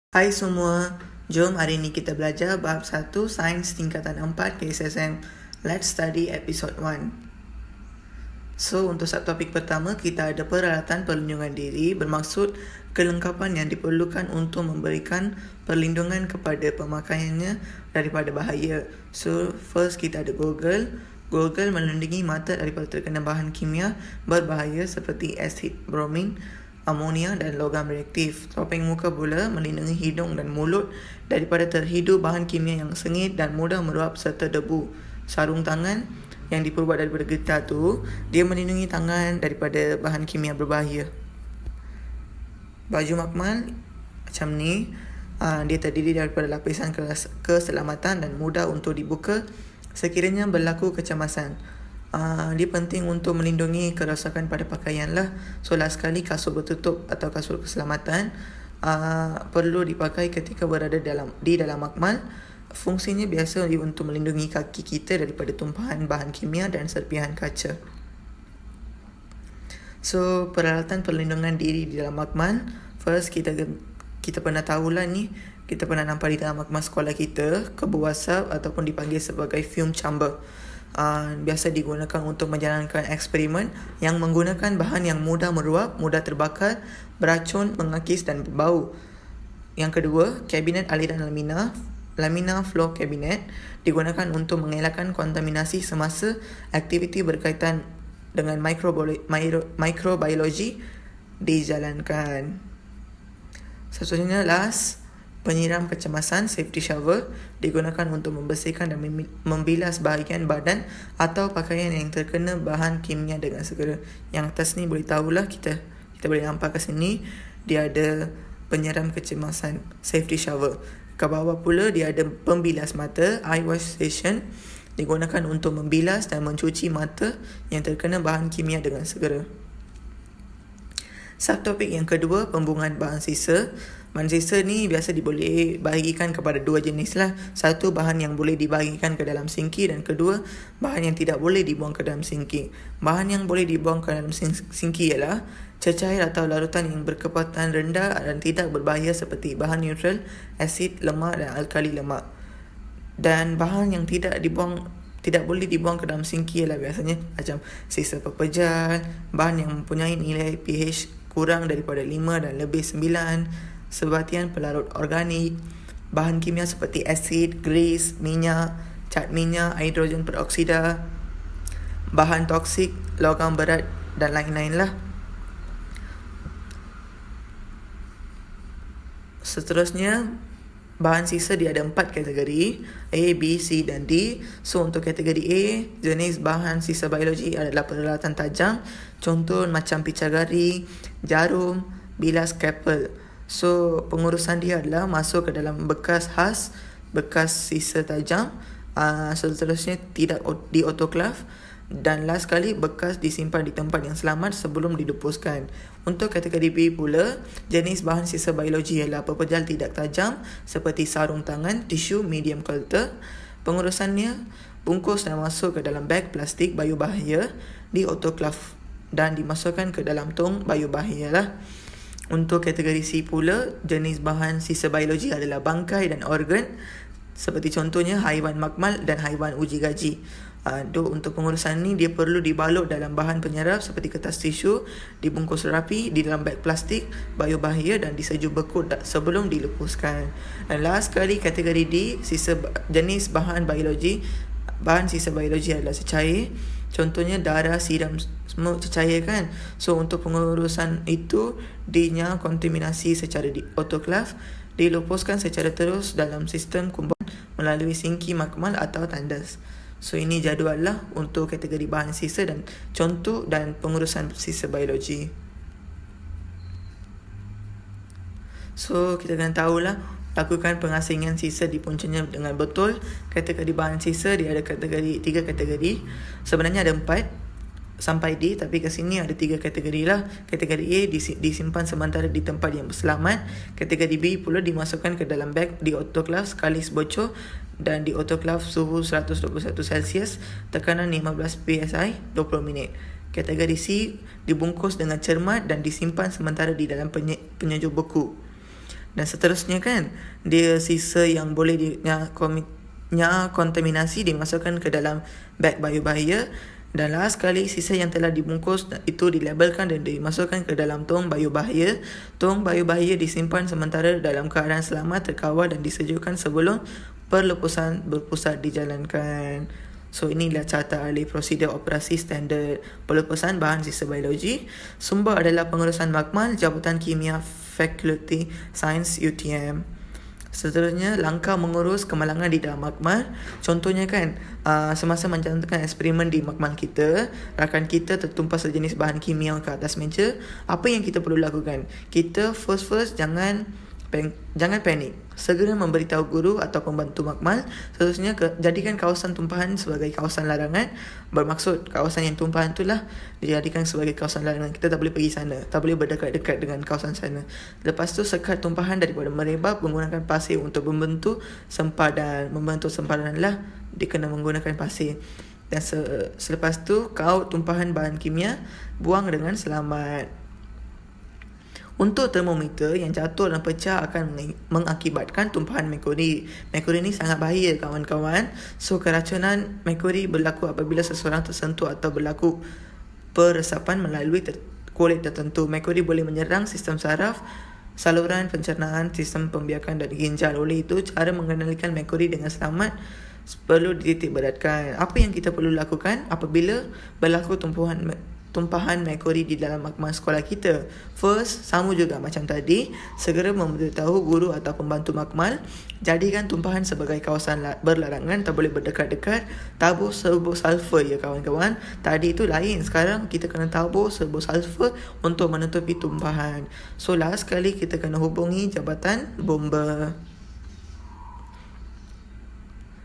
Hai semua, jom hari ini kita belajar bab 1 Sains tingkatan 4 KSSM. Let's study episode 1. So, untuk subtopik pertama, kita ada peralatan perlindungan diri, bermaksud kelengkapan yang diperlukan untuk memberikan perlindungan kepada pemakaiannya daripada bahaya. So, first kita ada goggle. Goggle melindungi mata daripada terkena bahan kimia berbahaya seperti asid bromin, amonia dan logam reaktif. Topeng muka pula melindungi hidung dan mulut daripada terhidu bahan kimia yang sengit dan mudah meruap serta debu. Sarung tangan yang diperbuat daripada getah tu, dia melindungi tangan daripada bahan kimia berbahaya. Baju makmal macam ni, dia terdiri daripada lapisan keselamatan dan mudah untuk dibuka sekiranya berlaku kecemasan. Dia penting untuk melindungi kerosakan pada pakaian lah. So last sekali, kasut bertutup atau kasut keselamatan perlu dipakai ketika berada di dalam makmal. Fungsinya biasa untuk melindungi kaki kita daripada tumpahan bahan kimia dan serpihan kaca. So peralatan perlindungan diri di dalam makmal, first kita pernah tahulah ni, kita pernah nampak di dalam makmal sekolah kita, kabut asap ataupun dipanggil sebagai fume chamber. Biasa digunakan untuk menjalankan eksperimen yang menggunakan bahan yang mudah meruap, mudah terbakar, beracun, mengakis dan berbau. Yang kedua, kabinet aliran lamina flow cabinet digunakan untuk mengelakkan kontaminasi semasa aktiviti berkaitan dengan mikrobiologi dijalankan. Seterusnya last, penyiram kecemasan safety shower digunakan untuk membersihkan dan membilas bahagian badan atau pakaian yang terkena bahan kimia dengan segera. Yang atas ni boleh tahulah, kita boleh nampak kat sini dia ada penyiram kecemasan safety shower. Ke bawah pula dia ada pembilas mata eye wash station digunakan untuk membilas dan mencuci mata yang terkena bahan kimia dengan segera. Subtopik yang kedua, pembuangan bahan sisa. Bahan sisa ni biasa boleh bahagikan kepada dua jenis lah. Satu, bahan yang boleh dibahagikan ke dalam sinki, dan kedua, bahan yang tidak boleh dibuang ke dalam sinki. Bahan yang boleh dibuang ke dalam sinki ialah cecair atau larutan yang berkepatan rendah dan tidak berbahaya seperti bahan neutral, asid, lemak dan alkali lemak. Dan bahan yang tidak boleh dibuang ke dalam sinki ialah biasanya macam sisa pepejal, bahan yang mempunyai nilai pH kurang daripada 5 dan lebih 9, sebatian pelarut organik, bahan kimia seperti asid, grease, minyak, cat minyak, hidrogen peroksida, bahan toksik, logam berat dan lain-lain lah. Seterusnya, bahan sisa dia ada 4 kategori, A, B, C dan D. So untuk kategori A, jenis bahan sisa biologi adalah peralatan tajam, contoh macam picagari, jarum, bilas scalpel. So pengurusan dia adalah masuk ke dalam bekas khas, bekas sisa tajam. Seterusnya tidak di autoclave, dan last sekali bekas disimpan di tempat yang selamat sebelum dilepaskan. Untuk kategori B pula, jenis bahan sisa biologi ialah pepejal tidak tajam seperti sarung tangan, tisu medium culture. Pengurusannya, bungkus dan masuk ke dalam beg plastik biobahaya di autoclave dan dimasukkan ke dalam tong biobahaya lah. Untuk kategori C pula, jenis bahan sisa biologi adalah bangkai dan organ seperti contohnya haiwan makmal dan haiwan uji gaji. Untuk pengurusan ni, dia perlu dibalut dalam bahan penyerap seperti kertas tisu, dibungkus rapi di dalam beg plastik biobahaya dan disejuk beku sebelum dilepaskan. Dan last sekali, kategori D, jenis bahan sisa biologi adalah cecair. Contohnya darah, siram, semua cecair kan. So untuk pengurusan itu, D-nya kontaminasi secara autoclave, dilepaskan secara terus dalam sistem kumpulan melalui sinki makmal atau tandas. So ini jadual lah untuk kategori bahan sisa dan contoh dan pengurusan sisa biologi. So kita kena tahulah, lakukan pengasingan sisa di puncanya dengan betul. Kategori bahan sisa dia ada 3 kategori. Sebenarnya ada 4 sampai D, tapi ke sini ada 3 kategori lah. Kategori A disimpan sementara di tempat yang berselamat. Kategori B pula dimasukkan ke dalam beg di autoclave sekali bocor dan di autoclave suhu 121 Celsius, tekanan 15 PSI 20 minit. Kategori C dibungkus dengan cermat dan disimpan sementara di dalam penyejuk beku. Dan seterusnya kan, dia sisa yang boleh kontaminasi dimasukkan ke dalam beg biobahaya. Dan last sekali, sisa yang telah dibungkus itu dilabelkan dan dimasukkan ke dalam tong biobahaya. Tong biobahaya disimpan sementara dalam keadaan selamat, terkawal dan disejukkan sebelum perlepasan berpusat dijalankan. So inilah carta ahli prosedur operasi standard pelepasan bahan sisa biologi. Sumber adalah Pengurusan Makmal, Jabatan Kimia, Fakulti Sains UTM. Seterusnya, langkah mengurus kemalangan di dalam makmal. Contohnya kan, semasa menjalankan eksperimen di makmal kita, rakan kita tertumpah sejenis bahan kimia ke atas meja. Apa yang kita perlu lakukan? Kita first jangan panik. Segera memberitahu guru atau pembantu makmal. Seterusnya, jadikan kawasan tumpahan sebagai kawasan larangan. Bermaksud kawasan yang tumpahan itulah dijadikan sebagai kawasan larangan. Kita tak boleh pergi sana, tak boleh berdekat-dekat dengan kawasan sana. Lepas tu, sekat tumpahan daripada merebak menggunakan pasir untuk membentuk sempadan. Membentuk sempadan lah, dia kena menggunakan pasir. Dan selepas tu, kaut tumpahan bahan kimia, buang dengan selamat. Untuk termometer yang jatuh dan pecah akan mengakibatkan tumpahan merkuri. Merkuri ni sangat bahaya kawan-kawan. So keracunan merkuri berlaku apabila seseorang tersentuh atau berlaku peresapan melalui kulit tertentu. Merkuri boleh menyerang sistem saraf, saluran pencernaan, sistem pembiakan dan ginjal. Oleh itu, cara mengendalikan merkuri dengan selamat perlu dititik beratkan. Apa yang kita perlu lakukan apabila berlaku tumpahan merkuri di dalam makmal sekolah kita? First, sama juga macam tadi, segera memberitahu guru atau pembantu makmal. Jadikan tumpahan sebagai kawasan berlarangan, tak boleh berdekat-dekat. Tabur serbuk sulfur ya kawan-kawan. Tadi itu lain, sekarang kita kena tabur serbuk sulfur untuk menutupi tumpahan. So last sekali kita kena hubungi Jabatan Bomba.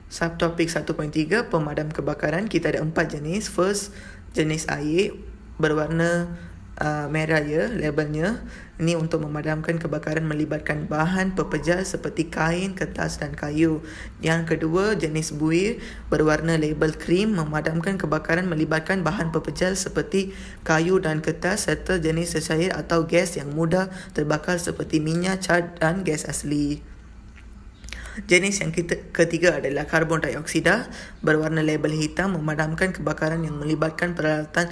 Subtopik 1.3, pemadam kebakaran. Kita ada 4 jenis. First, jenis air berwarna merah ya labelnya. Ini untuk memadamkan kebakaran melibatkan bahan pepejal seperti kain, kertas dan kayu. Yang kedua, jenis buih berwarna label krim, memadamkan kebakaran melibatkan bahan pepejal seperti kayu dan kertas, serta jenis cecair atau gas yang mudah terbakar seperti minyak, cat dan gas asli. Jenis yang ketiga adalah karbon dioksida berwarna label hitam, memadamkan kebakaran yang melibatkan peralatan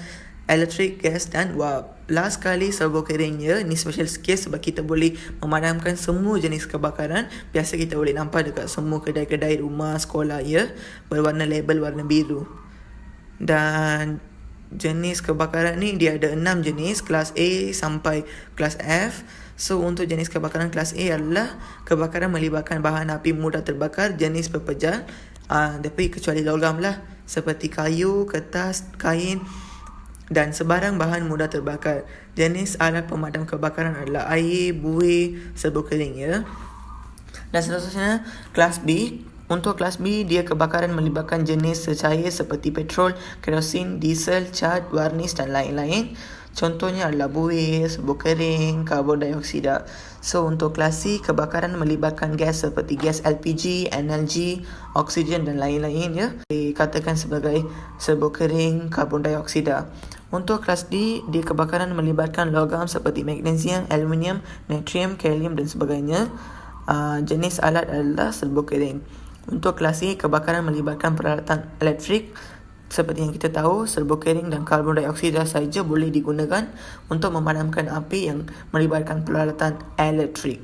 elektrik, gas dan wap. Last kali, servo keringnya. Ini special case sebab kita boleh memadamkan semua jenis kebakaran. Biasa kita boleh nampak dekat semua kedai-kedai rumah, sekolah ya, berwarna label warna biru. Dan jenis kebakaran ni dia ada 6 jenis, kelas A sampai kelas F. So untuk jenis kebakaran kelas A adalah kebakaran melibatkan bahan api mudah terbakar, jenis pepejal, tapi kecuali logam lah, seperti kayu, kertas, kain dan sebarang bahan mudah terbakar. Jenis alat pemadam kebakaran adalah air, buih, serbuk kering ya. Dan seterusnya kelas B. Untuk kelas B, dia kebakaran melibatkan jenis cecair seperti petrol, kerosin, diesel, cat, varnish dan lain-lain. Contohnya adalah buih, serbuk kering, karbon dioksida. So untuk kelas C, kebakaran melibatkan gas seperti gas LPG, NLG, oksigen dan lain-lain ya. Dikatakan sebagai serbuk kering, karbon dioksida. Untuk kelas D, dia kebakaran melibatkan logam seperti magnesium, aluminium, natrium, kalium dan sebagainya. Jenis alat adalah serbuk kering. Untuk kelas E, kebakaran melibatkan peralatan elektrik. Seperti yang kita tahu, serbuk kering dan karbon dioksida saja boleh digunakan untuk memadamkan api yang melibatkan peralatan elektrik.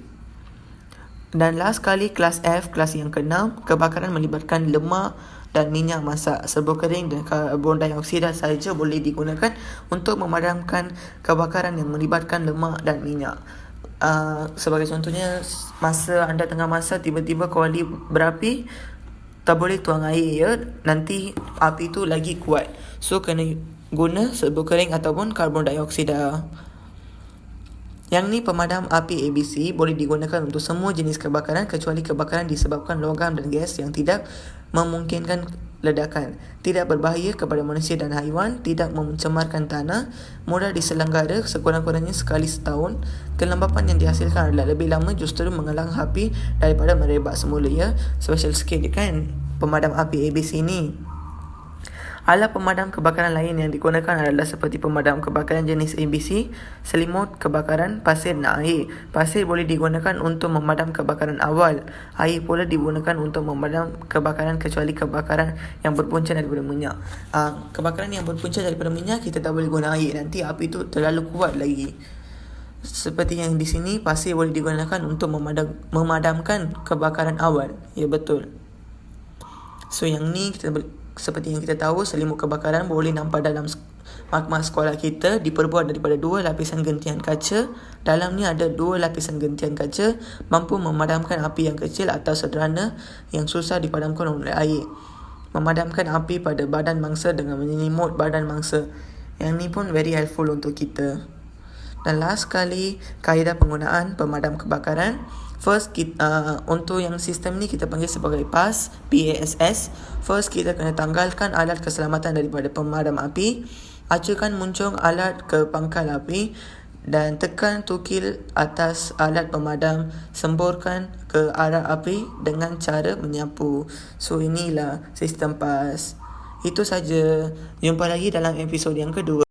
Dan last kali, kelas F, kelas yang ke-6, kebakaran melibatkan lemak dan minyak masak. Serbuk kering dan karbon dioksida saja boleh digunakan untuk memadamkan kebakaran yang melibatkan lemak dan minyak. Sebagai contohnya, masa anda tengah masak, tiba-tiba kuali berapi, tak boleh tuang air ya, nanti api tu lagi kuat. So kena guna serbuk kering ataupun karbon dioksida. Yang ni pemadam api ABC boleh digunakan untuk semua jenis kebakaran kecuali kebakaran disebabkan logam dan gas yang tidak memungkinkan ledakan, tidak berbahaya kepada manusia dan haiwan, tidak mencemarkan tanah, mudah diselenggara sekurang-kurangnya sekali setahun. Kelembapan yang dihasilkan adalah lebih lama justru menghalang api daripada merebak semula ya. Special sikit kan pemadam api ABC ni. Alat pemadam kebakaran lain yang digunakan adalah seperti pemadam kebakaran jenis ABC, selimut kebakaran, pasir dan air. Pasir boleh digunakan untuk memadam kebakaran awal. Air pula digunakan untuk memadam kebakaran kecuali kebakaran yang berpunca daripada minyak. Kebakaran yang berpunca daripada minyak kita tak boleh guna air, nanti api itu terlalu kuat lagi. Seperti yang di sini, pasir boleh digunakan untuk memadamkan kebakaran awal. Ya, betul. So yang ni seperti yang kita tahu, selimut kebakaran boleh nampak dalam makmal sekolah kita, diperbuat daripada 2 lapisan gentian kaca. Dalam ni ada 2 lapisan gentian kaca, mampu memadamkan api yang kecil atau sederhana yang susah dipadamkan oleh air. Memadamkan api pada badan mangsa dengan menyelimut badan mangsa. Yang ni pun very helpful untuk kita. Dan last sekali, kaedah penggunaan pemadam kebakaran. First, untuk yang sistem ni kita panggil sebagai PASS, PASS. First, kita kena tanggalkan alat keselamatan daripada pemadam api. Acurkan muncung alat ke pangkal api dan tekan tukil atas alat pemadam. Semburkan ke arah api dengan cara menyapu. So, inilah sistem PASS. Itu saja. Jumpa lagi dalam episod yang kedua.